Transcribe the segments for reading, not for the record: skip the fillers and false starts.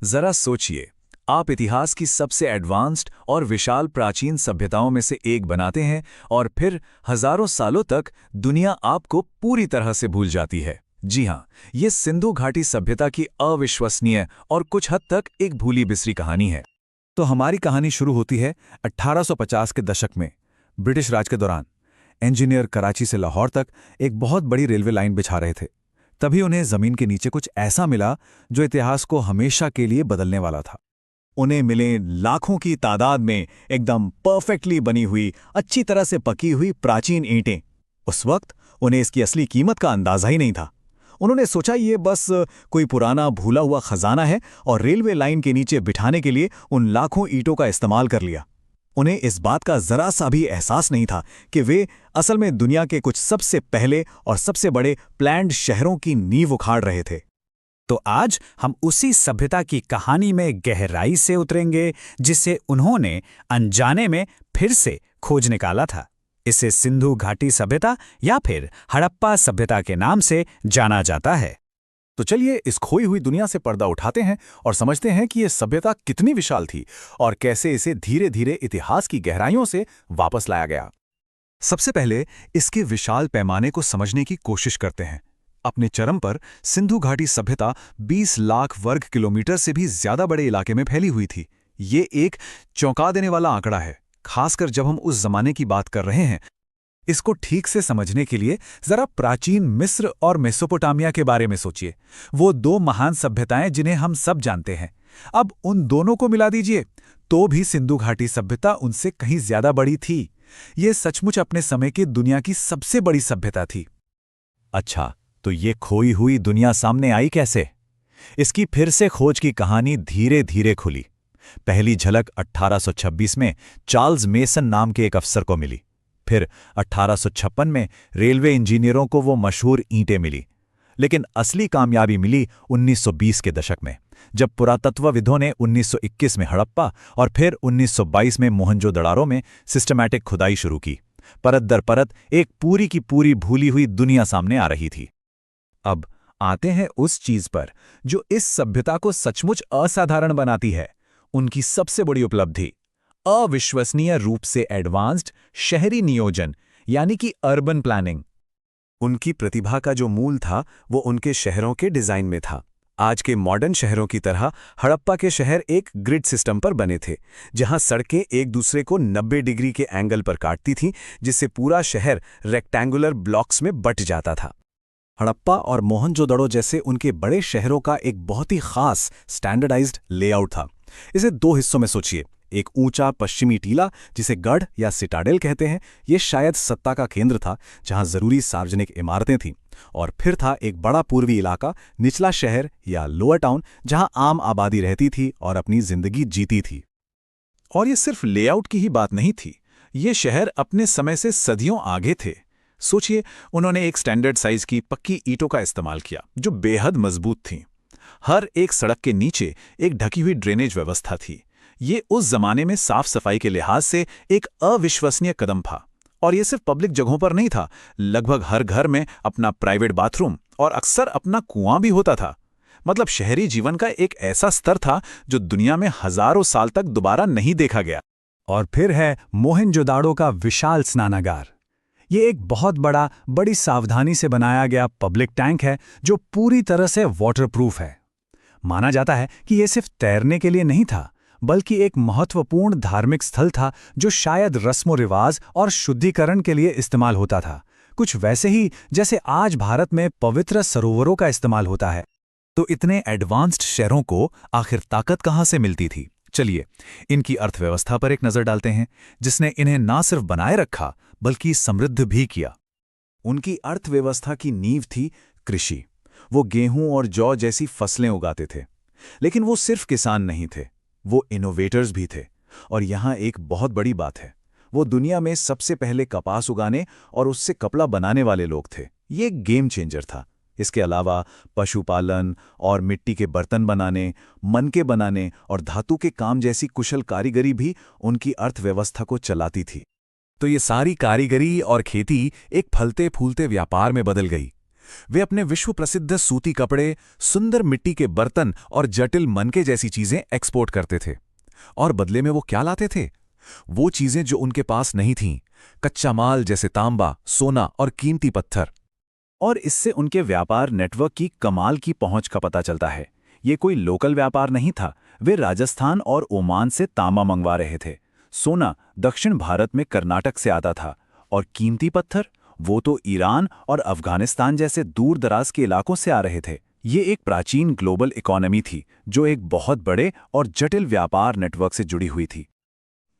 जरा सोचिए, आप इतिहास की सबसे एडवांस्ड और विशाल प्राचीन सभ्यताओं में से एक बनाते हैं और फिर हजारों सालों तक दुनिया आपको पूरी तरह से भूल जाती है। जी हाँ, ये सिंधु घाटी सभ्यता की अविश्वसनीय और कुछ हद तक एक भूली बिसरी कहानी है। तो हमारी कहानी शुरू होती है 1850 के दशक में, ब्रिटिश राज के दौरान। इंजीनियर कराची से लाहौर तक एक बहुत बड़ी रेलवे लाइन बिछा रहे थे। तभी उन्हें जमीन के नीचे कुछ ऐसा मिला जो इतिहास को हमेशा के लिए बदलने वाला था। उन्हें मिले लाखों की तादाद में एकदम परफेक्टली बनी हुई, अच्छी तरह से पकी हुई प्राचीन ईंटें। उस वक्त उन्हें इसकी असली कीमत का अंदाजा ही नहीं था। उन्होंने सोचा ये बस कोई पुराना भूला हुआ खजाना है और रेलवे लाइन के नीचे बिठाने के लिए उन लाखों ईंटों का इस्तेमाल कर लिया। उन्हें इस बात का जरा सा भी एहसास नहीं था कि वे असल में दुनिया के कुछ सबसे पहले और सबसे बड़े प्लैन्ड शहरों की नींव उखाड़ रहे थे। तो आज हम उसी सभ्यता की कहानी में गहराई से उतरेंगे जिसे उन्होंने अनजाने में फिर से खोज निकाला था। इसे सिंधु घाटी सभ्यता या फिर हड़प्पा सभ्यता के नाम से जाना जाता है। तो चलिए इस खोई हुई दुनिया से पर्दा उठाते हैं और समझते हैं कि यह सभ्यता कितनी विशाल थी और कैसे इसे धीरे धीरे इतिहास की गहराइयों से वापस लाया गया। सबसे पहले इसके विशाल पैमाने को समझने की कोशिश करते हैं। अपने चरम पर सिंधु घाटी सभ्यता 20 लाख वर्ग किलोमीटर से भी ज्यादा बड़े इलाके में फैली हुई थी। ये एक चौंका देने वाला आंकड़ा है, खासकर जब हम उस जमाने की बात कर रहे हैं। इसको ठीक से समझने के लिए जरा प्राचीन मिस्र और मेसोपोटामिया के बारे में सोचिए। वो दो महान सभ्यताएं जिन्हें हम सब जानते हैं। अब उन दोनों को मिला दीजिए तो भी सिंधु घाटी सभ्यता उनसे कहीं ज्यादा बड़ी थी। ये सचमुच अपने समय की दुनिया की सबसे बड़ी सभ्यता थी। अच्छा, तो ये खोई हुई दुनिया सामने आई कैसे? इसकी फिर से खोज की कहानी धीरे धीरे खुली। पहली झलक 1826 में चार्ल्स मेसन नाम के एक अफसर को मिली। फिर 1856 में रेलवे इंजीनियरों को वो मशहूर ईंटें मिली। लेकिन असली कामयाबी मिली 1920 के दशक में, जब पुरातत्वविदों ने 1921 में हड़प्पा और फिर 1922 में मोहनजोदड़ो में सिस्टमैटिक खुदाई शुरू की। परत दर परत एक पूरी की पूरी भूली हुई दुनिया सामने आ रही थी। अब आते हैं उस चीज पर जो इस सभ्यता को सचमुच असाधारण बनाती है, उनकी सबसे बड़ी उपलब्धि, अविश्वसनीय रूप से एडवांस्ड शहरी नियोजन यानी कि अर्बन प्लानिंग। उनकी प्रतिभा का जो मूल था वो उनके शहरों के डिजाइन में था। आज के मॉडर्न शहरों की तरह हड़प्पा के शहर एक ग्रिड सिस्टम पर बने थे, जहां सड़कें एक दूसरे को 90 डिग्री के एंगल पर काटती थीं, जिससे पूरा शहर रेक्टेंगुलर ब्लॉक्स में बंट जाता था। हड़प्पा और मोहनजोदड़ो जैसे उनके बड़े शहरों का एक बहुत ही खास स्टैंडर्डाइज्ड लेआउट था। इसे दो हिस्सों में सोचिए। एक ऊंचा पश्चिमी टीला जिसे गढ़ या सिटाडेल कहते हैं, ये शायद सत्ता का केंद्र था जहां जरूरी सार्वजनिक इमारतें थीं। और फिर था एक बड़ा पूर्वी इलाका, निचला शहर या लोअर टाउन, जहां आम आबादी रहती थी और अपनी जिंदगी जीती थी। और ये सिर्फ लेआउट की ही बात नहीं थी, ये शहर अपने समय से सदियों आगे थे। सोचिए, उन्होंने एक स्टैंडर्ड साइज की पक्की ईंटों का इस्तेमाल किया जो बेहद मजबूत थीं। हर एक सड़क के नीचे एक ढकी हुई ड्रेनेज व्यवस्था थी। ये उस जमाने में साफ सफाई के लिहाज से एक अविश्वसनीय कदम था। और ये सिर्फ पब्लिक जगहों पर नहीं था, लगभग हर घर में अपना प्राइवेट बाथरूम और अक्सर अपना कुआं भी होता था। मतलब शहरी जीवन का एक ऐसा स्तर था जो दुनिया में हजारों साल तक दोबारा नहीं देखा गया। और फिर है मोहनजोदाड़ो का विशाल स्नानागार। ये एक बहुत बड़ी सावधानी से बनाया गया पब्लिक टैंक है जो पूरी तरह से वाटरप्रूफ है। माना जाता है कि यह सिर्फ तैरने के लिए नहीं था, बल्कि एक महत्वपूर्ण धार्मिक स्थल था जो शायद रस्मों रिवाज और शुद्धिकरण के लिए इस्तेमाल होता था, कुछ वैसे ही जैसे आज भारत में पवित्र सरोवरों का इस्तेमाल होता है। तो इतने एडवांस्ड शहरों को आखिर ताकत कहां से मिलती थी? चलिए इनकी अर्थव्यवस्था पर एक नजर डालते हैं, जिसने इन्हें ना सिर्फ बनाए रखा बल्कि समृद्ध भी किया। उनकी अर्थव्यवस्था की नींव थी कृषि। वो गेहूं और जौ जैसी फसलें उगाते थे। लेकिन वो सिर्फ किसान नहीं थे, वो इनोवेटर्स भी थे। और यहाँ एक बहुत बड़ी बात है, वो दुनिया में सबसे पहले कपास उगाने और उससे कपड़ा बनाने वाले लोग थे। ये एक गेम चेंजर था। इसके अलावा पशुपालन और मिट्टी के बर्तन बनाने, मनके बनाने और धातु के काम जैसी कुशल कारीगरी भी उनकी अर्थव्यवस्था को चलाती थी। तो ये सारी कारीगरी और खेती एक फलते फूलते व्यापार में बदल गई। वे अपने विश्व प्रसिद्ध सूती कपड़े, सुंदर मिट्टी के बर्तन और जटिल मनके जैसी चीजें एक्सपोर्ट करते थे। और बदले में वो क्या लाते थे? वो चीजें जो उनके पास नहीं थीं, कच्चा माल जैसे तांबा, सोना और कीमती पत्थर। और इससे उनके व्यापार नेटवर्क की कमाल की पहुंच का पता चलता है। ये कोई लोकल व्यापार नहीं था, वे राजस्थान और ओमान से तांबा मंगवा रहे थे। सोना दक्षिण भारत में कर्नाटक से आता था, और कीमती पत्थर वो तो ईरान और अफगानिस्तान जैसे दूर दराज के इलाकों से आ रहे थे। ये एक प्राचीन ग्लोबल इकोनॉमी थी जो एक बहुत बड़े और जटिल व्यापार नेटवर्क से जुड़ी हुई थी।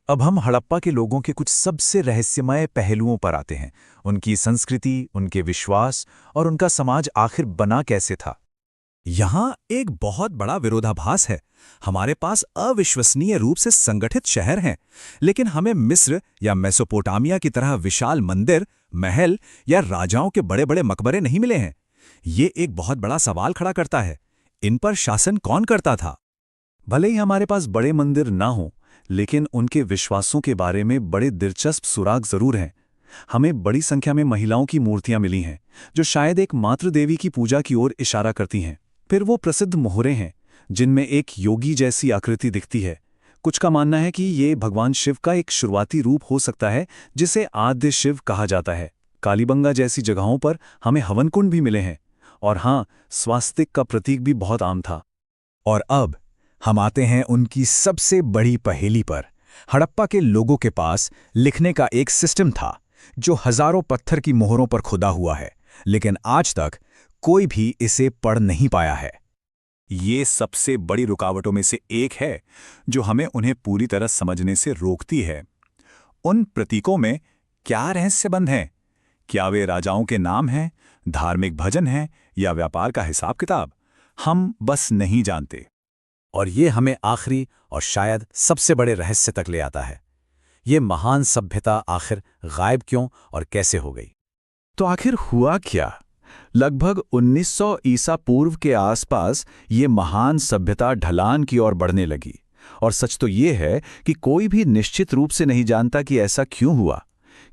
अब हम हड़प्पा के लोगों के कुछ सबसे रहस्यमय पहलुओं पर आते हैं। उनकी संस्कृति, उनके विश्वास और उनका समाज आखिर बना कैसे था। यहाँ एक बहुत बड़ा विरोधाभास है। हमारे पास अविश्वसनीय रूप से संगठित शहर हैं, लेकिन हमें मिस्र या मेसोपोटामिया की तरह विशाल मंदिर, महल या राजाओं के बड़े बड़े मकबरे नहीं मिले हैं। ये एक बहुत बड़ा सवाल खड़ा करता है, इन पर शासन कौन करता था? भले ही हमारे पास बड़े मंदिर ना हों, लेकिन उनके विश्वासों के बारे में बड़े दिलचस्प सुराग जरूर हैं। हमें बड़ी संख्या में महिलाओं की मूर्तियां मिली हैं, जो शायद एक मातृ देवी की पूजा की ओर इशारा करती हैं। फिर वो प्रसिद्ध मोहरें हैं, जिनमें एक योगी जैसी आकृति दिखती है। कुछ का मानना है कि ये भगवान शिव का एक शुरुआती रूप हो सकता है, जिसे आद्य शिव कहा जाता है। कालीबंगा जैसी जगहों पर हमें हवन कुंड भी मिले हैं। और हाँ, स्वास्तिक का प्रतीक भी बहुत आम था। और अब हम आते हैं उनकी सबसे बड़ी पहेली पर। हड़प्पा के लोगों के पास लिखने का एक सिस्टम था, जो हजारों पत्थर की मोहरों पर खुदा हुआ है, लेकिन आज तक कोई भी इसे पढ़ नहीं पाया है। ये सबसे बड़ी रुकावटों में से एक है, जो हमें उन्हें पूरी तरह समझने से रोकती है। उन प्रतीकों में क्या रहस्यबंध है? क्या वे राजाओं के नाम हैं, धार्मिक भजन हैं या व्यापार का हिसाब किताब? हम बस नहीं जानते। और ये हमें आखिरी और शायद सबसे बड़े रहस्य तक ले आता है। ये महान सभ्यता आखिर गायब क्यों और कैसे हो गई? तो आखिर हुआ क्या? लगभग 1900 ईसा पूर्व के आसपास ये महान सभ्यता ढलान की ओर बढ़ने लगी। और सच तो ये है कि कोई भी निश्चित रूप से नहीं जानता कि ऐसा क्यों हुआ।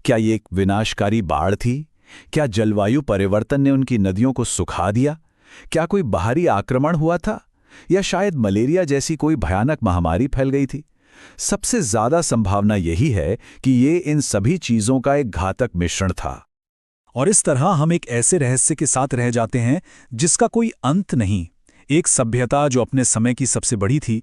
क्या ये एक विनाशकारी बाढ़ थी? क्या जलवायु परिवर्तन ने उनकी नदियों को सुखा दिया? क्या कोई बाहरी आक्रमण हुआ था? या शायद मलेरिया जैसी कोई भयानक महामारी फैल गई थी? सबसे ज्यादा संभावना यही है कि ये इन सभी चीजों का एक घातक मिश्रण था। और इस तरह हम एक ऐसे रहस्य के साथ रह जाते हैं जिसका कोई अंत नहीं। एक सभ्यता जो अपने समय की सबसे बड़ी थी,